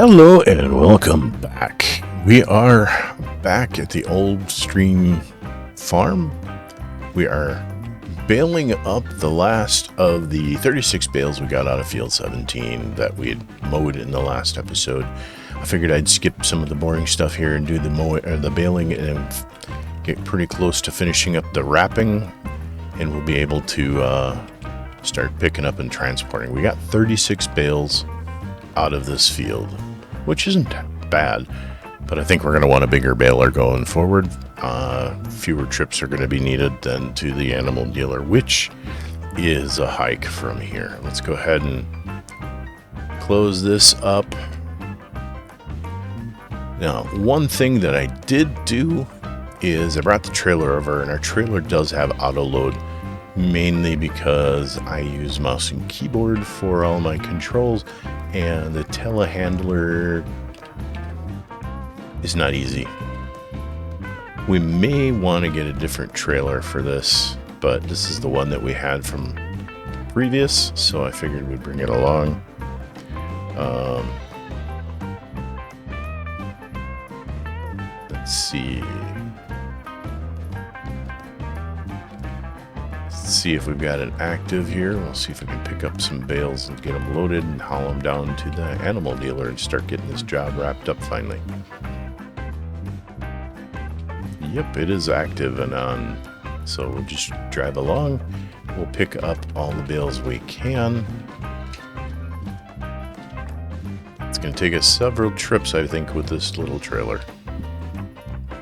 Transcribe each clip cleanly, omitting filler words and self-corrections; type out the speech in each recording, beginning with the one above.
Hello and welcome back. We are back at the old stream farm. We are baling up the last of the 36 bales we got out of field 17 that we had mowed in the last episode. I figured I'd skip some of the boring stuff here and do the baling and get pretty close to finishing up the wrapping, and we'll be able to start picking up and transporting. We got 36 bales out of this field, which isn't bad, but I think we're going to want a bigger baler going forward. Fewer trips are going to be needed than to the animal dealer, which is a hike from here. Let's go ahead and close this up. Now, one thing that I did do is I brought the trailer over, and our trailer does have auto load, mainly because I use mouse and keyboard for all my controls, and the telehandler is not easy. We may want to get a different trailer for this, but this is the one that we had from previous, so I figured we'd bring it along. Let's see. See if we've got an active here. We'll see if we can pick up some bales and get them loaded and haul them down to the animal dealer and start getting this job wrapped up finally. Yep, it is active and on, so we'll just drive along. We'll pick up all the bales we can. It's going to take us several trips, I think, with this little trailer,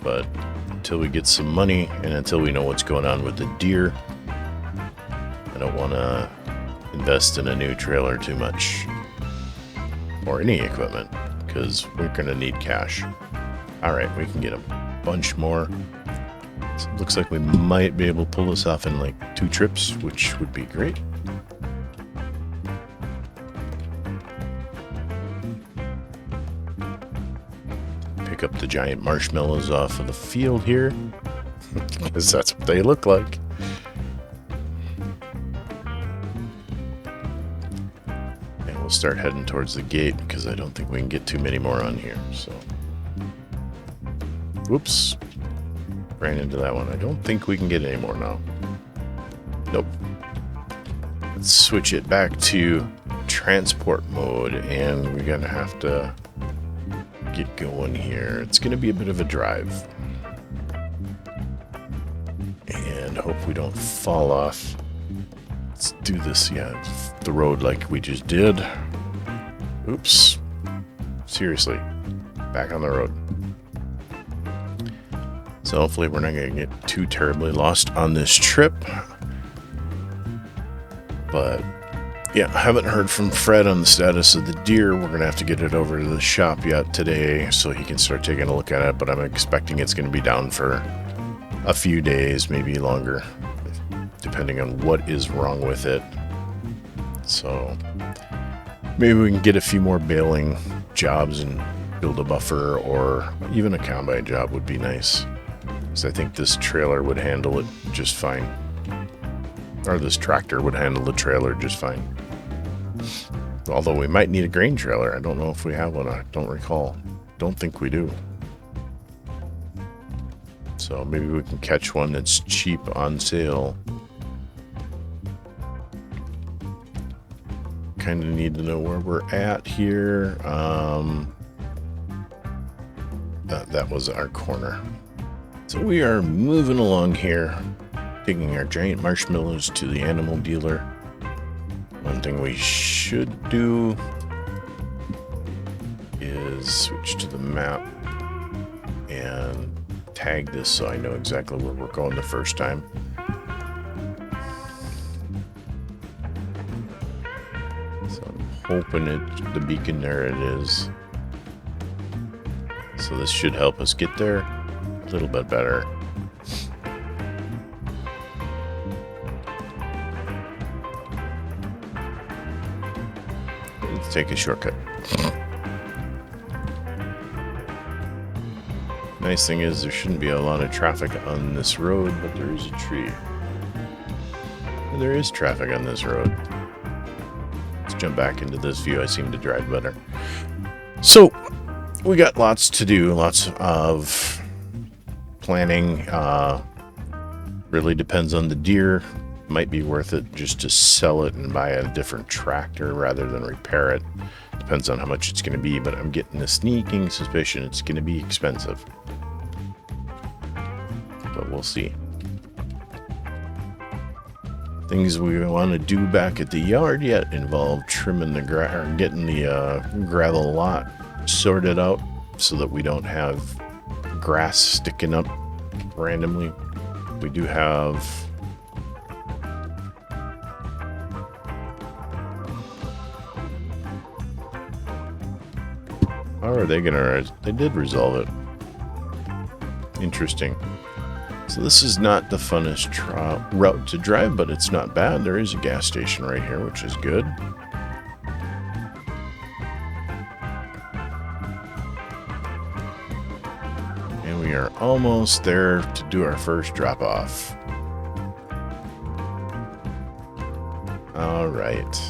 but until we get some money and until we know what's going on with the deer, I don't want to invest in a new trailer too much, or any equipment, because we're going to need cash. Alright, we can get a bunch more. So it looks like we might be able to pull this off in like 2 trips, which would be great. Pick up the giant marshmallows off of the field here, because that's what they look like. We'll start heading towards the gate because I don't think we can get too many more on here. So, whoops, ran into that one. I don't think we can get any more now. Nope. Let's switch it back to transport mode, and we're gonna have to get going here. It's gonna be a bit of a drive, and hope we don't fall off. Let's do this, yeah, the road like we just did. Oops. Seriously. Back on the road. So hopefully we're not going to get too terribly lost on this trip. But, yeah, I haven't heard from Fred on the status of the deer. We're going to have to get it over to the shop yet today so he can start taking a look at it. But I'm expecting it's going to be down for a few days, maybe longer, depending on what is wrong with it. So maybe we can get a few more baling jobs and build a buffer, or even a combine job would be nice, because I think this trailer would handle it just fine, or this tractor would handle the trailer just fine. Although we might need a grain trailer. I don't know if we have one. I don't recall. Don't think we do. So maybe we can catch one that's cheap on sale. Kind of need to know where we're at here. That was our corner. So we are moving along here, taking our giant marshmallows to the animal dealer. One thing we should do is switch to the map and tag this so I know exactly where we're going the first time. Open it, the beacon, there it is. So this should help us get there a little bit better. Let's take a shortcut. Nice thing is there shouldn't be a lot of traffic on this road, but there is a tree. And there is traffic on this road. Jump back into this view. I seem to drive better. So we got lots to do, lots of planning. Really depends on the Deere. Might be worth it just to sell it and buy a different tractor rather than repair it. Depends on how much it's going to be, but I'm getting a sneaking suspicion it's going to be expensive. But we'll see. Things we want to do back at the yard yet involve trimming the grass, or getting the gravel lot sorted out so that we don't have grass sticking up randomly. We do have how are they gonna? They did resolve it. Interesting. So this is not the funnest route to drive, but it's not bad. There is a gas station right here, which is good. And we are almost there to do our first drop off. All right.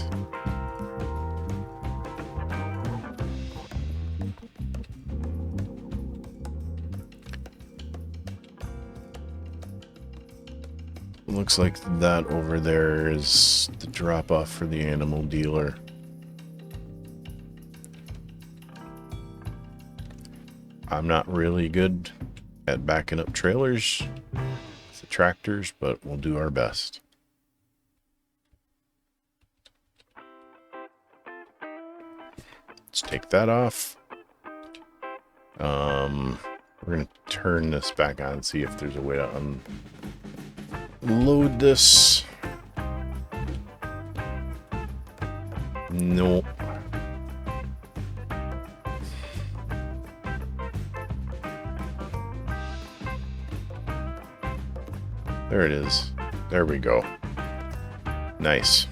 Looks like that over there is the drop off for the animal dealer. I'm not really good at backing up trailers with the tractors, but we'll do our best. Let's take that off. We're going to turn this back on and see if there's a way to unload this. Nope. There it is. There we go. Nice.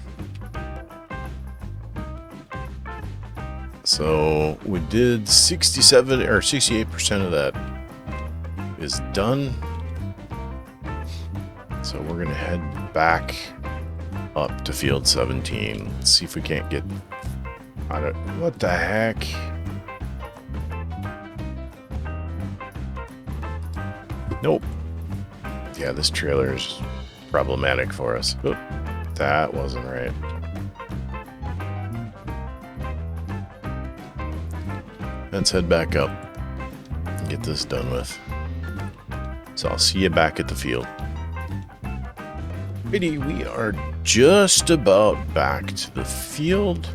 So we did 67 or 68% of that is done. So we're gonna head back up to field 17. Let's see if we can't get out of what the heck. Nope. Yeah, this trailer is problematic for us. Oop, that wasn't right. Let's head back up and get this done with. So I'll see you back at the field. Alrighty, we are just about back to the field.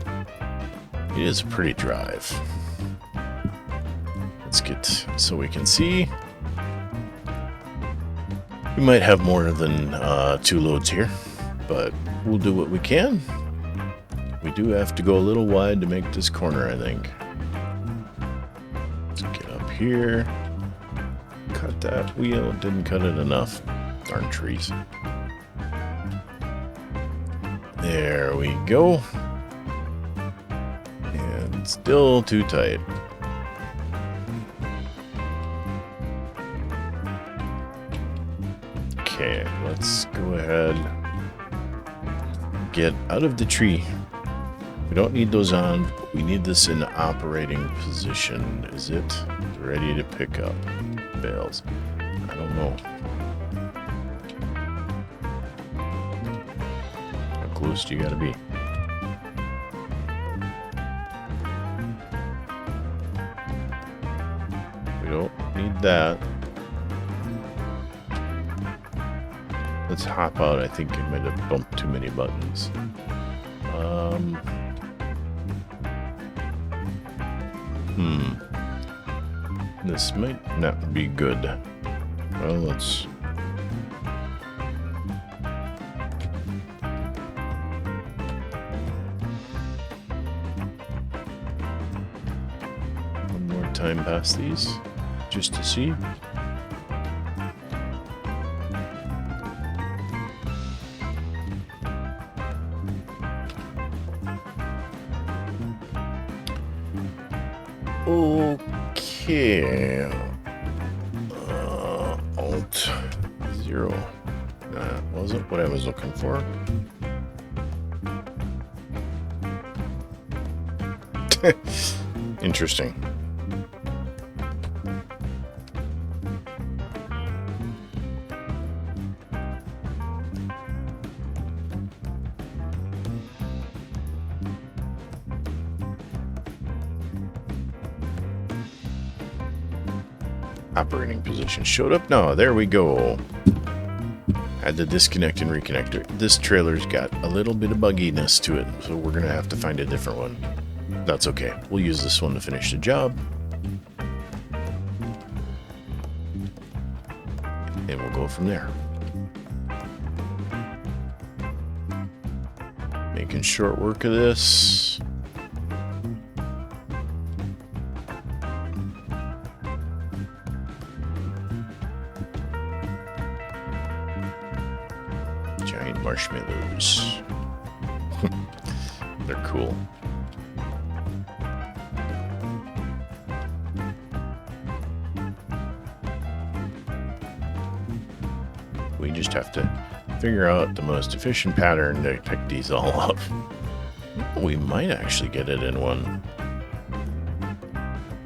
It is a pretty drive. Let's get so we can see. We might have more than 2 loads here, but we'll do what we can. We do have to go a little wide to make this corner, I think. Let's get up here. Cut that wheel. Didn't cut it enough. Darn trees. There we go. And still too tight. Okay, let's go ahead. Get out of the tree. We don't need those on. We need this in operating position. Is it ready to pick up bales? I don't know. How close do you gotta be? We don't need that. Let's hop out. I think I might have bumped too many buttons. This might not be good. Well, let's... one more time past these, just to see. Okay. Alt 0. That wasn't what I was looking for. Interesting. Operating position showed up. No, there we go. Had to disconnect and reconnect it. This trailer's got a little bit of bugginess to it, so we're gonna have to find a different one. That's okay. We'll use this one to finish the job. And we'll go from there. Making short work of this. Giant marshmallows. They're cool. We just have to figure out the most efficient pattern to pick these all up. We might actually get it in one.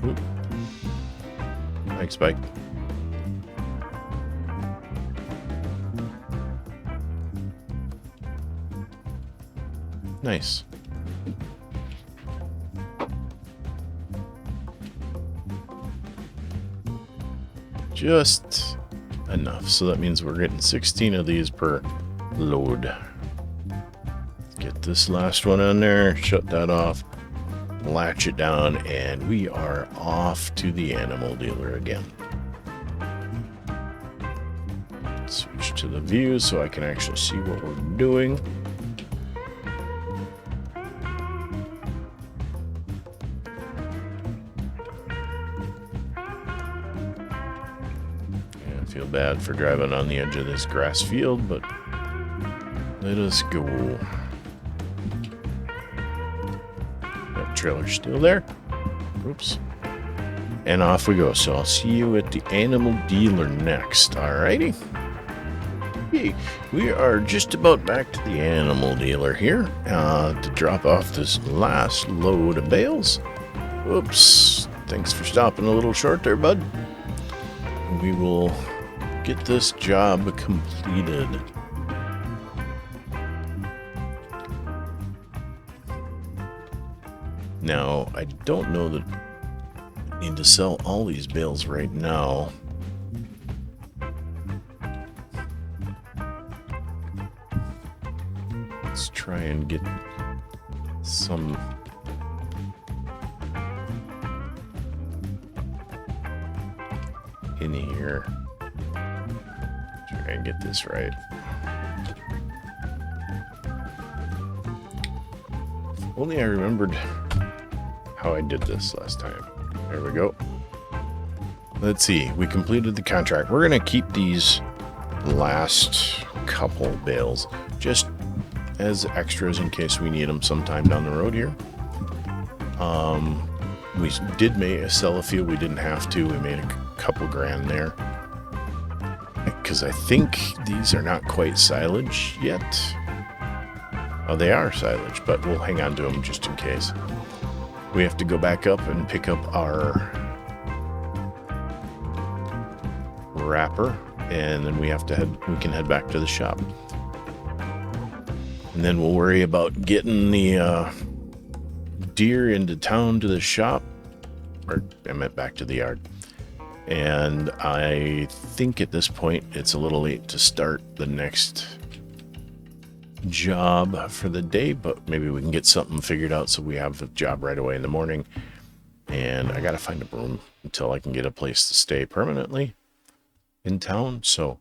Oop. Thanks, Spike. Nice. Just enough. So that means we're getting 16 of these per load. Get this last one on there, shut that off, latch it down, and we are off to the animal dealer again. Switch to the view so I can actually see what we're doing. Feel bad for driving on the edge of this grass field, but let us go. That trailer's still there. Oops. And off we go. So I'll see you at the animal dealer next. Alrighty. Hey, we are just about back to the animal dealer here to drop off this last load of bales. Oops. Thanks for stopping a little short there, bud. We will get this job completed. Now, I don't know that I need to sell all these bales right now. Let's try and get some in here. Try and get this right. If only I remembered how I did this last time. There we go. Let's see. We completed the contract. We're going to keep these last couple bales just as extras in case we need them sometime down the road here. We did sell a few. We didn't have to. We made a couple grand there. Because I think these are not quite silage yet. Oh, they are silage, but we'll hang on to them just in case. We have to go back up and pick up our wrapper, and then we can head back to the shop. And then we'll worry about getting the deer into town to the shop, or I meant back to the yard. And I think at this point it's a little late to start the next job for the day, but maybe we can get something figured out so we have a job right away in the morning. And I gotta find a room until I can get a place to stay permanently in town. So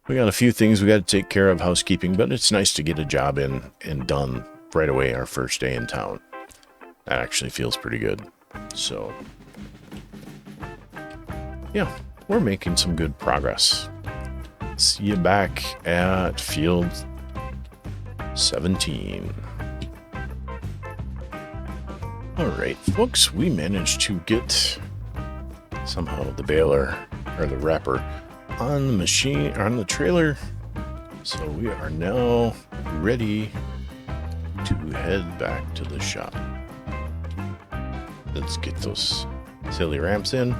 we got a few things we got to take care of, housekeeping, but it's nice to get a job in and done right away our first day in town. That actually feels pretty good. So yeah, we're making some good progress. See you back at field 17. All right, folks, we managed to get somehow the baler or the wrapper on the machine, on the trailer. So we are now ready to head back to the shop. Let's get those silly ramps in.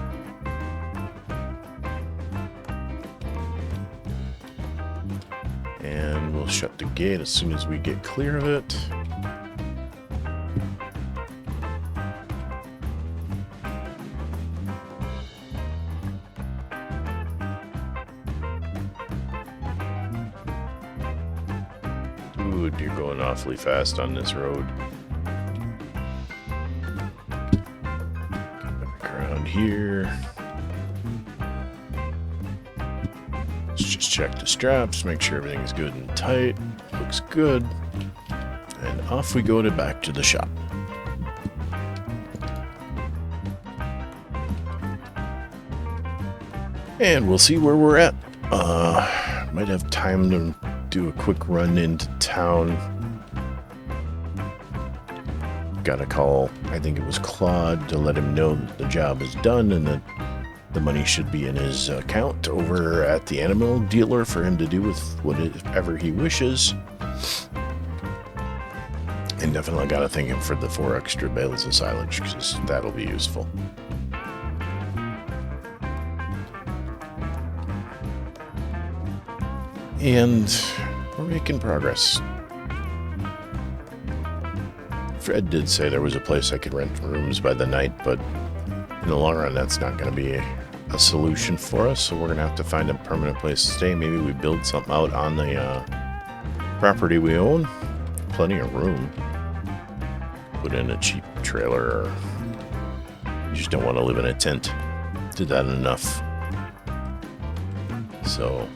And we'll shut the gate as soon as we get clear of it. Ooh, you're going awfully fast on this road. Back around here. Let's just check the straps, make sure everything's good and tight. Looks good. And off we go back to the shop. And we'll see where we're at. Might have time to do a quick run into town. Got a call, I think it was Claude, to let him know that the job is done and that the money should be in his account over at the animal dealer for him to do with whatever he wishes. And definitely got to thank him for the 4 extra bales of silage, because that'll be useful. And we're making progress. Fred did say there was a place I could rent rooms by the night, but in the long run, that's not going to be a solution for us. So we're going to have to find a permanent place to stay. Maybe we build something out on the property we own. Plenty of room. Put in a cheap trailer, or you just don't want to live in a tent. Did that enough. So,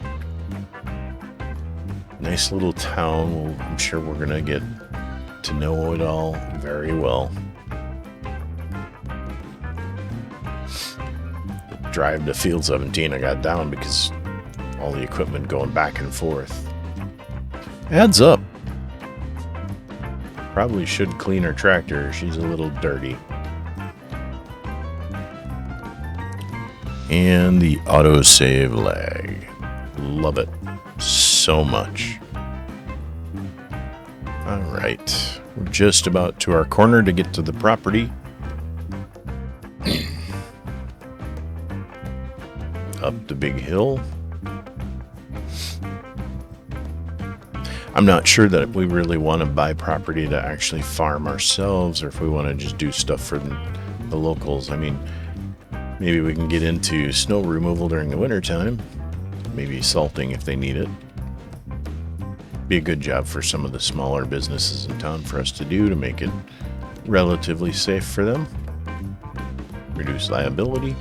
nice little town. I'm sure we're going to get to know it all very well. The drive to Field 17 I got down because all the equipment going back and forth adds up. Probably should clean her tractor. She's a little dirty. And the autosave lag. Love it so much. Alright, we're just about to our corner to get to the property. Up the big hill. I'm not sure that we really want to buy property to actually farm ourselves, or if we want to just do stuff for the locals. I mean, maybe we can get into snow removal during the wintertime. Maybe salting if they need it. Be a good job for some of the smaller businesses in town for us to do to make it relatively safe for them. Reduce liability.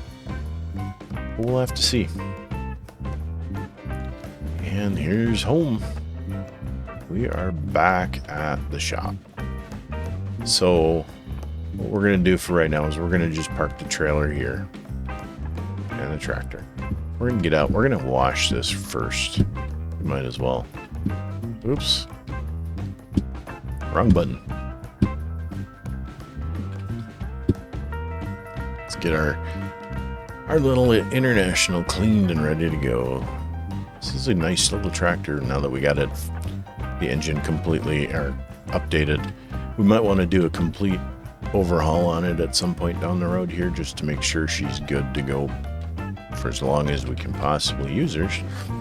We'll have to see. And here's home. We are back at the shop. So what we're going to do for right now is we're going to just park the trailer here and the tractor. We're going to get out. We're going to wash this first. We might as well. Oops. Wrong button. Let's get our little International cleaned and ready to go. This is a nice little tractor now that we got it, the engine completely updated. We might want to do a complete overhaul on it at some point down the road here just to make sure she's good to go for as long as we can possibly use her.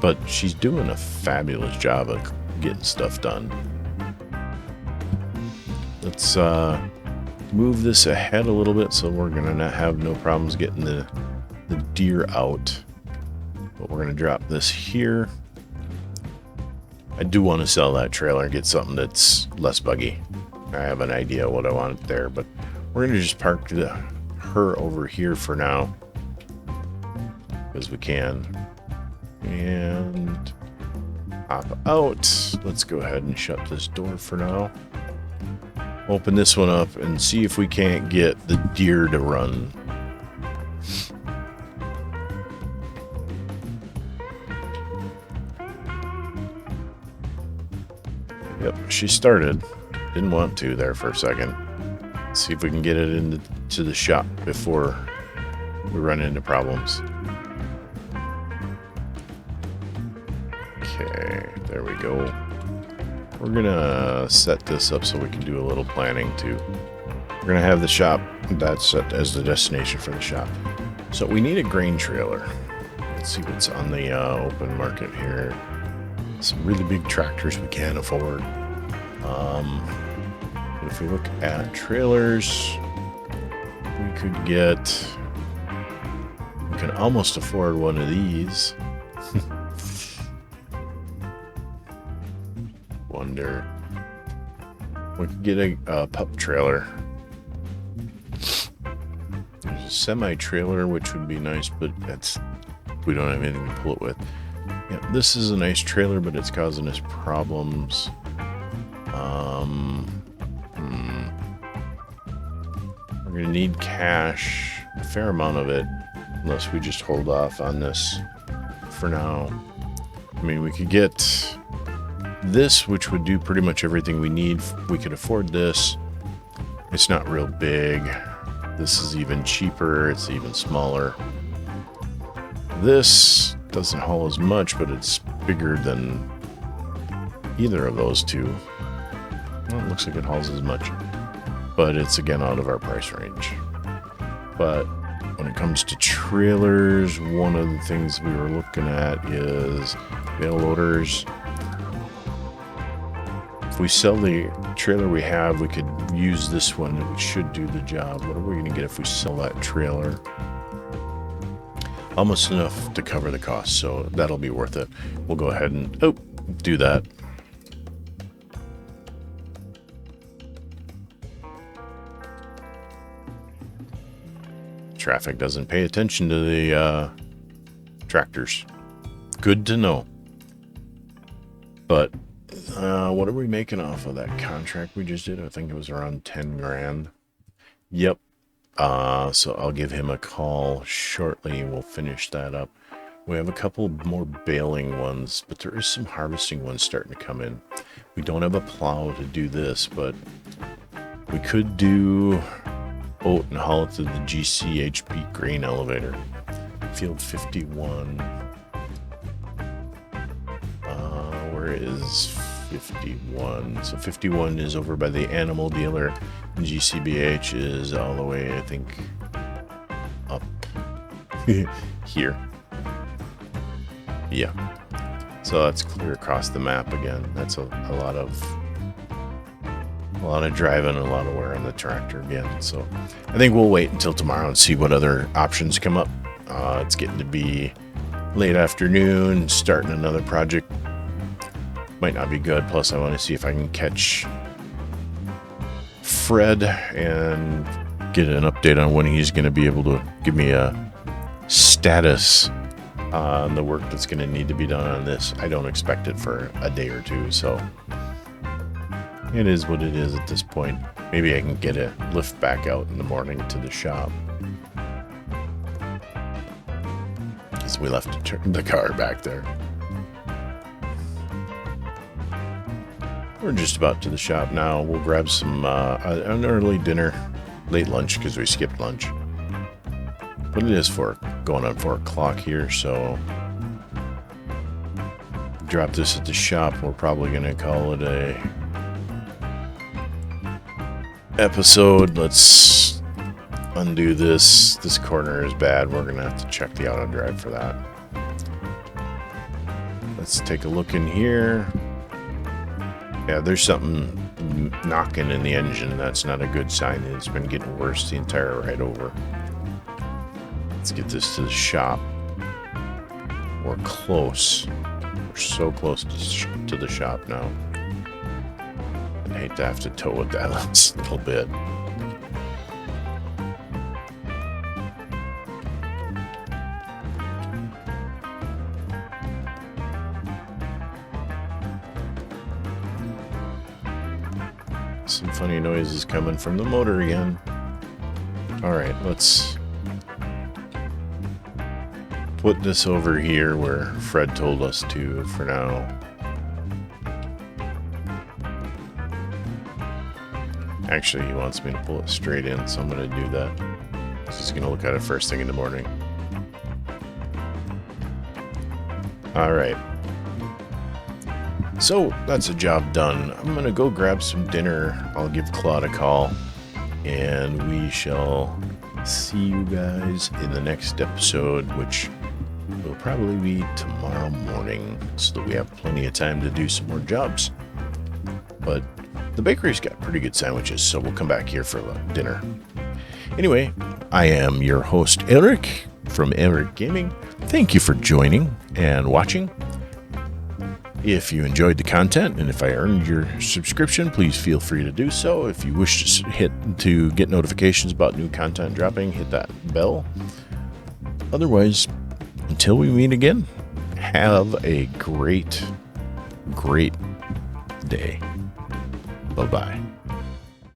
But she's doing a fabulous job of getting stuff done. Let's move this ahead a little bit so we're gonna have no problems getting the deer out. But we're gonna drop this here. I do want to sell that trailer and get something that's less buggy. I have an idea what I want there, but we're gonna just park her over here for now because we can. And hop out. Let's go ahead and shut this door for now. Open this one up and see if we can't get the deer to run. Yep, she started. Didn't want to there for a second. Let's see if we can get it into the shop before we run into problems. Okay, there we go. We're gonna set this up so we can do a little planning too. We're going to have the shop. That's set as the destination for the shop. So we need a grain trailer. Let's see what's on the open market here. Some really big tractors we can't afford. If we look at trailers, we could get... We can almost afford one of these. Wonder. We could get a pup trailer. There's a semi-trailer, which would be nice, but we don't have anything to pull it with. Yeah, this is a nice trailer, but it's causing us problems. We're going to need cash, a fair amount of it, unless we just hold off on this for now. I mean, we could get this, which would do pretty much everything we need. We could afford this. It's not real big. This is even cheaper. It's even smaller. This doesn't haul as much, but it's bigger than either of those two. Well, it looks like it hauls as much, but it's again out of our price range. But when it comes to trailers, one of the things we were looking at is bale loaders. If we sell the trailer we have, we could use this one and it should do the job. What are we going to get if we sell that trailer? Almost enough to cover the cost, so that'll be worth it. We'll go ahead and do that. Traffic doesn't pay attention to the tractors. Good to know. But what are we making off of that contract we just did? I think it was around 10 grand. Yep. So I'll give him a call shortly and we'll finish that up. We have a couple more baling ones, but there is some harvesting ones starting to come in. We don't have a plow to do this, but we could do oat and haul it to the GCHP grain elevator. Field 51. Where is 51? So 51 is over by the animal dealer, and GCBH is all the way, I think, up here. Yeah. So that's clear across the map again. That's a lot of driving and a lot of wear on the tractor again. So I think we'll wait until tomorrow and see what other options come up. It's getting to be late afternoon, starting another project. Might not be good. Plus, I want to see if I can catch Fred and get an update on when he's going to be able to give me a status on the work that's going to need to be done on this. I don't expect it for a day or two, so it is what it is at this point. Maybe I can get a lift back out in the morning to the shop, because we left the car back there. We're just about to the shop now. We'll grab some an early dinner, late lunch because we skipped lunch. But it is going on 4 o'clock here, so drop this at the shop. We're probably gonna call it a episode. Let's undo this. This corner is bad. We're gonna have to check the auto drive for that. Let's take a look in here. Yeah, there's something knocking in the engine. That's not a good sign. It's been getting worse the entire ride over. Let's get this to the shop. We're close. We're so close to the shop now. I'd hate to have to tow it that last little bit. Some funny noises coming from the motor again. Alright, let's put this over here where Fred told us to for now. Actually, he wants me to pull it straight in, so I'm going to do that. He's going to look at it first thing in the morning. Alright. So, that's a job done. I'm going to go grab some dinner. I'll give Claude a call. and we shall see you guys in the next episode, which will probably be tomorrow morning, so that we have plenty of time to do some more jobs. But the bakery's got pretty good sandwiches, so we'll come back here for dinner. Anyway, I am your host, Eric, from Eric Gaming. Thank you for joining and watching. If you enjoyed the content, and if I earned your subscription, please feel free to do so. If you wish to get notifications about new content dropping, hit that bell. Otherwise, until we meet again, have a great day. Bye-bye.